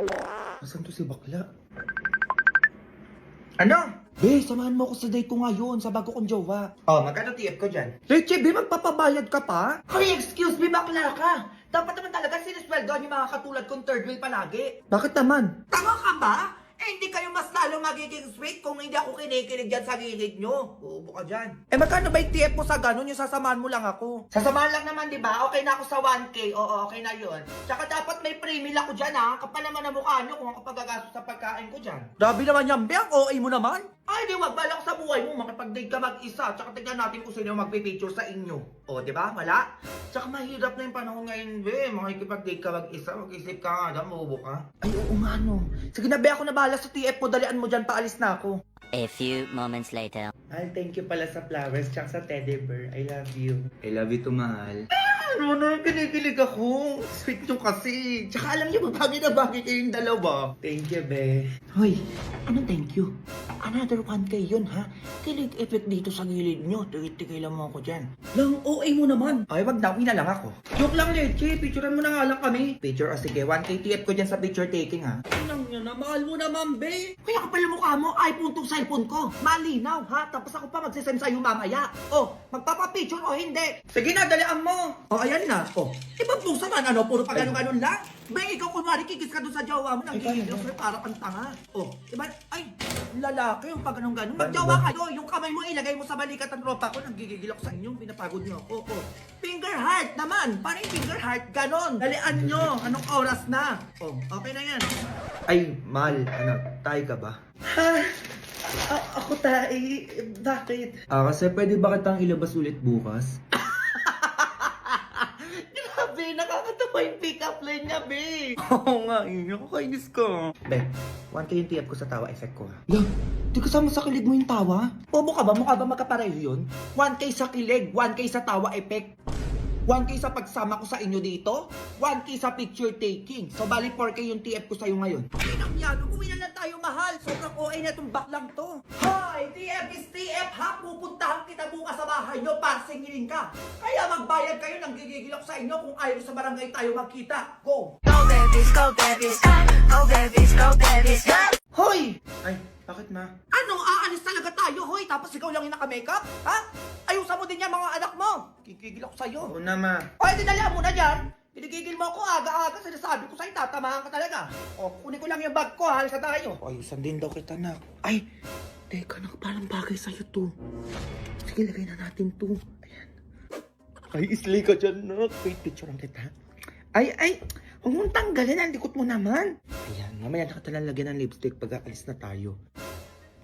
Nasaan to si bakla? Ano? Be, samahan mo ako sa date ko ngayon sa bago kong jowa. Oh, magkano TF ko dyan? Leche, be, magpapabayad ka pa? Hoy, excuse me, bakla ka! Dapat naman talaga sinisweldoan yung mga katulad kong third wheel palagi. Bakit naman? Tama ka ba? Eh, hindi kayo mas lalo magiging sweet kung hindi ako kinikilig dyan sa gilid nyo. Uubo ka dyan. Eh, magkano ba yung TF mo sa ganun? Yung sasamahan mo lang ako. Sasamahan lang naman, di ba? Okay na ako sa 1K. Oo, okay na yun. Tsaka dapat may pre-meal ako dyan, ha? Kapal naman ang mukha nyo kung ako pagagastos sa pagkain ko dyan. Grabe naman yan, be. Ang OA mo naman. Ay, di wag balak sa buhay mo. Makipag-date ka mag-isa. Tsaka tignan natin kung sino magpipicture sa inyo. O, di ba? Wala? Tsaka mahirap na yung panahon ngayon, be. Makikipag-date ka mag-isa. Mag-isip ka nga, mabubo ka. Ay, oo nga, no. Sige na, be. Ako na bahala sa TF mo. Dalian mo dyan. Paalis na ako. A few moments later. Mahal, thank you pala sa flowers tsaka sa teddy bear. I love you. I love you too, mahal. Ano na, kinikilig ako. Sweet nyo kasi. Tsaka alam niyo, bagay na bagay kayong dalawa. Thank you, be. Hoy, ano thank you? Another 1K yun, ha? Kilig effect dito sa gilid nyo. Tigil-tigilan mo ako dyan. Lang OA mo naman. Ay, wag na, uwi na lang ako. Joke lang, Leche. Picturean mo na nga lang kami. Picture, o sige, 1K TF ko dyan sa picture taking, ha? Inang nyo na, mahal mo naman, be. Kaya kapal na mukha mo, iPhone tong cellphone ko. Malinaw, ha? Tapos ako pa magsisend sa'yo mamaya. Oh, magpapapicture o hindi? Sige na, dalian mo. Oh, ayan na. Oh, ibang pusa man, ano? Puro pa ganun-ganun lang. Ba, ikaw kunwari, kikis ka doon sa jowa mo. Nang gigil mo, para kang tanga. Oh, diba? Ay, lalaki yung pag ganun-ganun. Magjowa kayo, yung kamay mo ilagay mo sa balikat ng tropa ko. Nang gigigil ako sa inyo, pinapagod nyo ako. Oh, finger heart naman. Paano yung finger heart? Ganon. Dalian nyo. Anong oras na? Oh, okay na yan. Ay, mahal, ano, tayo ka ba? Ha? Ako tayo. Bakit? Kasi pwede ba kitang ilabas ulit bukas? Grabe, nakakatawa yung pick-up line niya, be. Oo nga, nakakainis ka. Be, 1K yung TF ko sa tawa effect ko, ha? Lang, di kasama sa kilig mo yung tawa? Bobo ka ba? Mukha ba magkapareho yun? 1K sa kilig, 1K sa tawa effect. 1K sa pagsama ko sa inyo dito, 1K sa picture taking. So, bali 4K yung TF ko sa'yo ngayon. Ay, nangyari, umuwi na lang tayo, mahal. Sobrang OA na itong baklang to. Hi, TF is TF, ha? Pupuntahan kita bukas sa bahay nyo para singilin ka. Kaya magbayad kayo, nang gigigil ako sa inyo kung ayaw sa barangay tayo magkita. Go! Go babies, go babies, go babies, go babies, go. Hoy! Ay, bakit ma? Anong aalis talaga tayo, hoy? Tapos ikaw lang yung naka-makeup? Ha? Ayusan mo din yan mga anak mo. Kikigil ako sa'yo. Oo na, ma. O, dinala mo na dyan. Pinigigil mo ako aga-aga. Sinasabi ko sa'yo, tatamahan ka talaga. O, kunin ko lang yung bag ko, halika tayo. Ayusan din daw kita, nak. Ay, teka, nak, parang bagay sa'yo to. Sige, lagay na natin to. Ayan. Ay, islay ka dyan, nak. Wait, picturean kita. Ay, huwag mong tanggalin. Ang likot mo naman. Ayan, mamaya nakatalang lagyan ng lipstick pag aalis na tayo.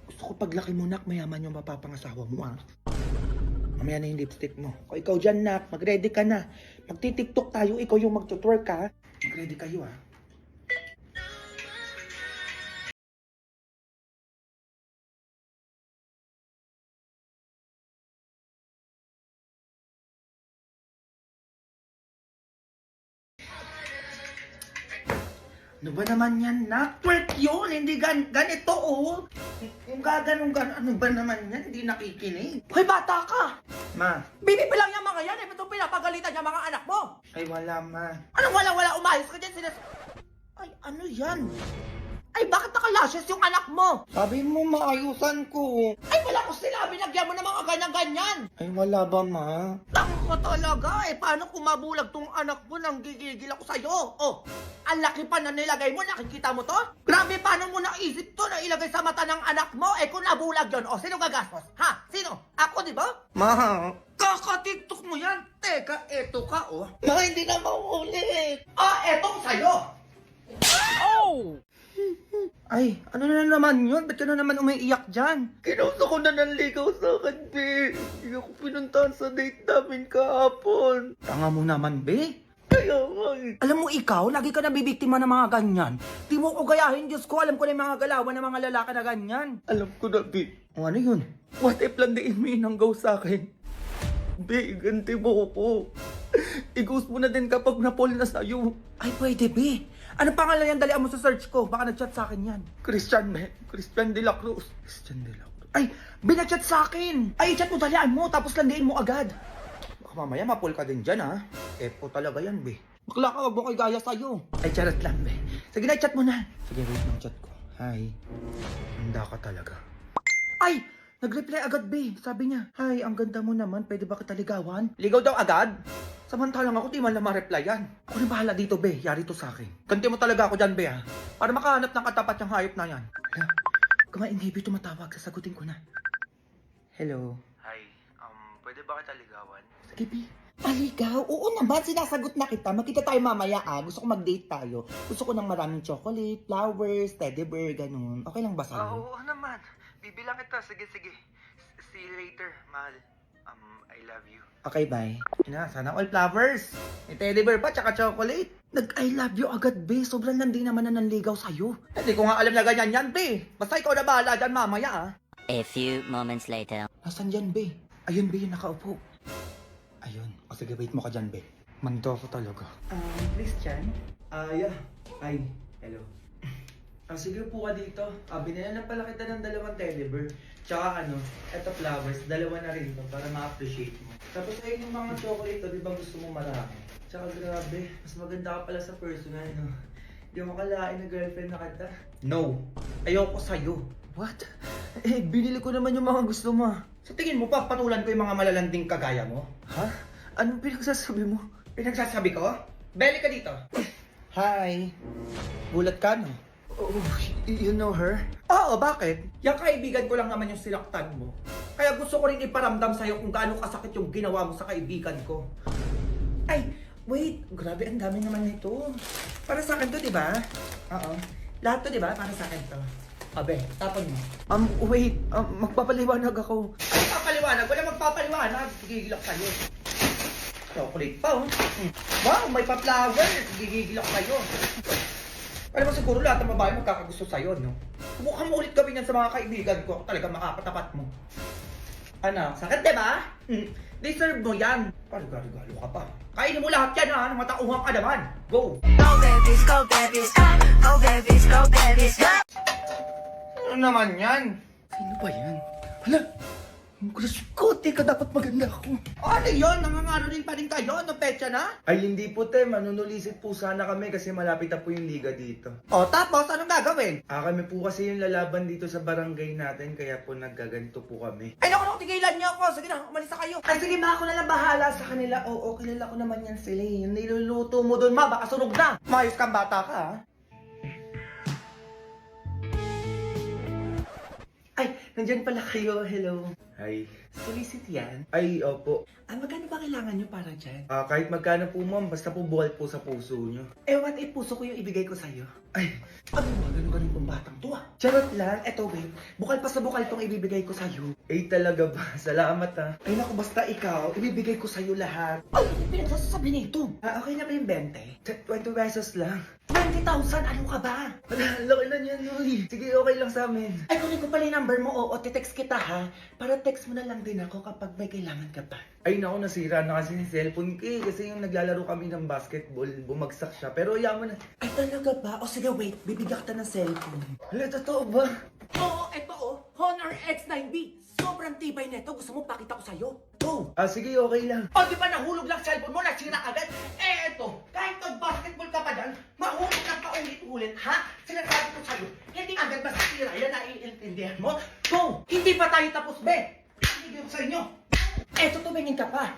Gusto ko paglaki mo, nak, mayaman yung mapapangasawa mo, ah. Mamaya na yung lipstick mo. O ikaw dyan, nak, mag-ready ka na. Magti-tiktok tayo, ikaw yung mag-twerk, ha. Mag-ready kayo, ha. Ano ba naman yan, nak? Twerk yun, hindi ganito, oh. Yung gaganong ano ba naman yan, hindi nakikinig. Hoy, bata ka! Ma, Bibi pa lang yung mga yan. Ito pinapagalitan yung mga anak mo. ay wala, ma. Anong wala-wala? Umayos ka dyan. Ay, ano yan? Ay, bakit nakalashes yung anak mo? Sabi mo, maayusan ko. Ay, wala ko sinabi. Lagyan mo ng mga ganyan-ganyan. Ay wala ba, ma? Tangko talaga. Eh, paano kung mabulag tong anak mo nang gigigil ako sa'yo? Oh, ang laki pa na nilagay mo. Nakikita mo to? Grabe, paano mo naisip to na ilagay sa mata ng anak mo? Eh, kung nabulag yun, oh, sino gagastos? Ha? Sino? Ako, di ba? Ma, Kaka-tiktok mo yan. Teka, eto ka, oh. ma, hindi na maulit. Ah, etong sa'yo. Ay, ano na naman yun? Ba't ka na naman umiiyak dyan? Kinuso ko na nanligaw sa akin, be. Hindi ako pinuntahan sa date namin kahapon. Tanga mo naman, be. Kaya nga eh. Alam mo ikaw, lagi ka nabibiktima ng mga ganyan. Di mo ko gayahin, Diyos ko. Alam ko na yung mga galawan ng mga lalaki na ganyan. Alam ko na, be. O ano yun? What if landiin mo yung hanggaw sa akin? Be, ganti mo ko. I-ghost mo na din kapag na-fall na sa'yo. Ay, pwede, be. Ano pangalan yan? Dalian mo sa search ko. Baka nag-chat sa akin yan. Christian, be. Christian de la Cruz. Christian de la Cruz. Ay, binachat sa akin. Ay, chat mo, dalian mo. Tapos landiin mo agad. Baka mamaya mapul ka din dyan, ha? Epo talaga yan, be. Bakla ka, wag mo ko'y gaya sa'yo. Ay, charot lang, be. Sige na, chat mo na. Sige, wait ng chat ko. Hi. Handa ka talaga. Ay! Nag-reply agad, be. Sabi niya, Hi, ang ganda mo naman. Pwede ba kita ligawan? ligaw daw agad? Samantalang ako, di man lang ma-replyan. Ako na bahala dito, be. Yari to sa akin. Ganti mo talaga ako dyan, be, ha? Para makahanap ng katapat niyang hayop na yan. Hala, kumain, baby, tumatawag. Sasagutin ko na. Hello. Hi, pwede ba kita ligawan? Sige, be. Aligaw? Oo naman, sinasagot na kita. Magkita tayo mamaya, ah. Gusto ko mag-date tayo. Gusto ko ng maraming chocolate, flowers, teddy bear, ganun. Okay lang ba sa'yo? Oo naman. Bibilang kita. Sige. See you later, mahal. I love you. Okay, bye. Ina, sana all flowers. May teddy bear pa, tsaka chocolate. Nag-I love you agad, be. Sobrang landi naman na nanligaw sa'yo. Hindi ko nga alam na ganyan yan, be. Basta ikaw na bahala dyan mamaya, ah. A few moments later. Nasaan dyan, be? Ayun, be, yung nakaupo. Ayun. O sige, wait mo ka dyan, be. Manto ako talaga. Please, Chan. Yeah. Hi. Hello. Sige po ka dito. Binayan na pala kita ng 2 teddy bear. Tsaka eto flowers, 2 na rin to para ma-appreciate mo. Tapos ayun yung mga chocolate, di ba gusto mo marami? Tsaka grabe, mas maganda ka pala sa personal, no? Di mo kalain na girlfriend na kita. No. Ayoko sa'yo. What? Binili ko naman yung mga gusto mo. Sa tingin mo pa, patulan ko yung mga malalanding kagaya mo? Ha? Anong pinagsasabi mo? Pinagsasabi ko? Beli ka dito. Hi. Gulat ka, no? Oh, you know her? Oo, bakit? Yung kaibigan ko lang naman yung sinaktan mo. Kaya gusto ko rin iparamdam sa'yo kung gaano kasakit yung ginawa mo sa kaibigan ko. Ay, wait. Grabe, ang dami naman nito. Para sa akin to, di ba? Oo. Lahat to, di ba? Para sa akin to. Abe, tapon mo. Wait. Magpapaliwanag ako. Ay, papaliwanag. Wala magpapaliwanag. Gigigil ako sa'yo. Chocolate pa, oh. Wow, may pa-flowers. Gigigil ako sa'yo. Alam mo siguro lahat ng babae magkakagusto sa'yo, no? Subukan mo ulit gawin yan sa mga kaibigan ko. Talaga makakatapat mo. Ano? Sakit, di ba? Deserve mo yan. Galo-galo ka pa. Kainin mo lahat yan, ha? Nang matauhan ka naman. Go! Go babies, go babies, go babies, go babies, go. Ano naman yan? Sino ba yan? Hala! Ang crush ko, teka, dapat maganda ako. Ano yun? Nangangano rin pa rin kayo? Ano petsa na? Ay, hindi po, te. Manunulisit po sana kami kasi malapit na po yung liga dito. O, tapos anong gagawin? Kami po kasi yung lalaban dito sa barangay natin, kaya po naggaganto po kami. Ay, naku, tigilan niyo ako. Sige na, umalis na kayo. Ay, sige ma, ako na lang bahala sa kanila. Oo, kilala ko naman yan sila. Yung niluluto mo doon, ma, baka sunog na. Mayos kang bata ka, ha? Ay, nandyan pala kayo. Hello. Hi. Solicit yan? Ay, opo. Magkano ba kailangan nyo para dyan? Kahit magkano po, ma'am, basta po buwal po sa puso nyo. What if puso ko yung ibigay ko sa'yo? Ay, Ano ba? Ganun-ganun tong batang to, ah. Charot lang. Eto, babe. Bukal pa sa bukal tong ibibigay ko sa'yo. talaga ba? Salamat, ha. Ay, naku, basta ikaw, ibibigay ko sa'yo lahat. Ay, ano pinagsasabi nito? Okay na ba yung 20? 20 pesos lang. 20,000? Ano ka ba? Wala, laki na niyan, Uy. Sige, okay lang sa amin. Ay, kunin ko pala yung number mo. Oo, titext kita, ha? Para text mo na lang din ako kapag may kailangan ka pa. Ay, naku, nasira na kasi yung cellphone ko eh. Kasi yung naglalaro kami ng basketball, bumagsak siya. Pero yaman na. Ay, talaga ba? O sige, wait. Bibigyan kita ng cellphone. Hala, totoo ba? Oo, eto oh. Honor X9B. Sobrang tibay nito. Gusto mo pakita ko sa'yo? Go! Sige, okay lang. O, di ba nahulog lang cellphone mo? Nasira agad? Eto. Kahit nag-basketball ka pa dyan, mahulog ka pa ulit-ulit, ha? Sinasabi ko sa'yo, hindi agad masisira. Yan, naiintindihan mo? Go! Hindi pa tayo tapos, be. Hindi ko sa inyo. Eto, tumingin ka pa.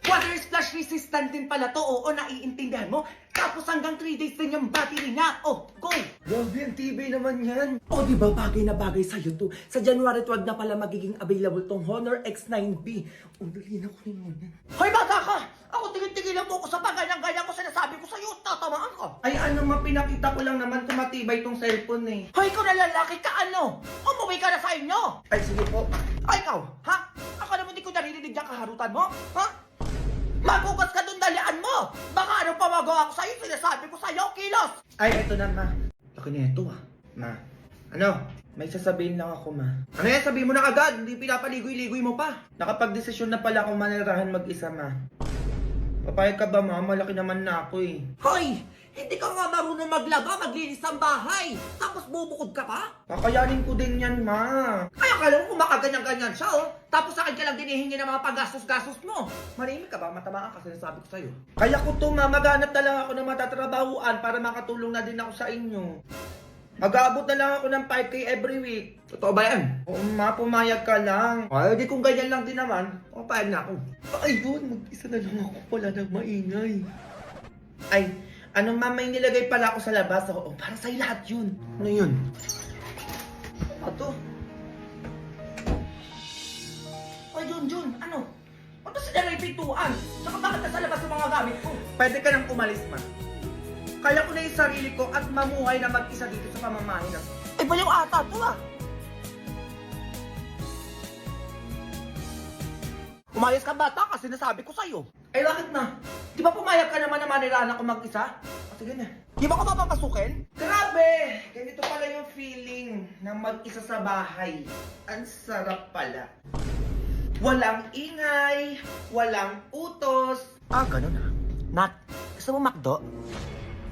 Water splash resistant din pala to, oo, naiintindihan mo? Tapos hanggang 3 days din yung battery niya. Oh, go! Grabe, ang tibay naman yan. O, di ba bagay na bagay sa'yo to? Sa January 12 na pala magiging available tong Honor X9B. O, dali na kunin mo na. Hoy, bata ka! Ako tigil-tigilan mo ko sa paganyang-ganya ko sinasabi ko sa'yo. Tatamaan ka. Ay, ano, mapinakita ko lang naman kung matibay tong cellphone eh. Hoy, ikaw na lalaki ka, ano? Umuwi ka na sa inyo! Ay, sige po. Ay, ikaw, ha? Ako naman di ko naririnig yung kaharutan mo, ha? Magugas ka dun, dalian mo! Baka anong pamagawa ko sa'yo, sinasabi ko sa'yo, kilos! Ay, eto na, ma. Laki na ito, ah. Ma. Ano? May sasabihin lang ako, ma. Ano yan, sabihin mo na agad, hindi pinapaligoy-ligoy mo pa. Nakapag-desisyon na pala akong manirahan mag-isa, ma. Papayag ka ba, ma? Malaki naman na ako eh. Hoy! Hindi ka nga marunong maglaba, maglinis ng bahay. Tapos bubukod ka pa? Kakayanin ko din yan, ma. Kaya kala mo kung makaganyan-ganyan siya, oh. Tapos sa akin ka lang dinihingi ng mga paggastos-gastos mo. Marimi ka ba? Matamaan ka, sinasabi ko sa'yo. Kaya ko to, ma. Maghanap na lang ako ng matatrabahuan para makatulong na din ako sa inyo. Mag-aabot na lang ako ng 5K every week. Totoo ba yan? Oo, ma. Pumayag ka lang. Ay, di kung ganyan lang din naman, payag na ako. Ayun, mag-isa na lang ako. Wala nang maingay. Ay, ano, ma, may nilagay pala ako sa labas. Oo, para sa'yo lahat yun. Ano yun? Ano? Ay, Jun, ano? Ano sila na ipintuan? Saka bakit nasa labas yung mga gamit ko? Pwede ka nang umalis, ma. Kaya ko na yung sarili ko at mamuhay na mag-isa dito sa pamamahay na. Iba yung ata to, ah. Umayos ka bata kasi nasabi ko sa'yo. Ay, bakit, ma? Di ba pumayag ka naman na manirahan ako mag-isa? O, sige na. Di ba ko mapapasukin? Grabe! Ganito pala yung feeling na mag-isa sa bahay. Ang sarap pala. Walang ingay, walang utos. Ah, ganun ah. Nat, gusto mo McDo?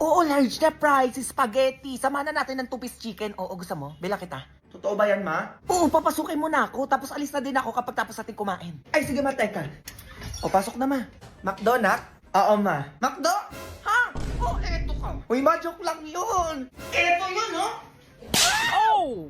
Oo, large na fries, spaghetti. Samahan na natin ng 2-piece chicken. Oo, gusto mo? Bila kita. Totoo ba yan, ma? Oo, papasukin mo na ako. Tapos alis na din ako kapag tapos natin kumain. Ay, sige, ma, teka. O, pasok na, ma. McDo, nak? Oo, ma. McDo? Ha? Oh, eto ka. Uy, ma, joke lang yun. Eto yun, oh.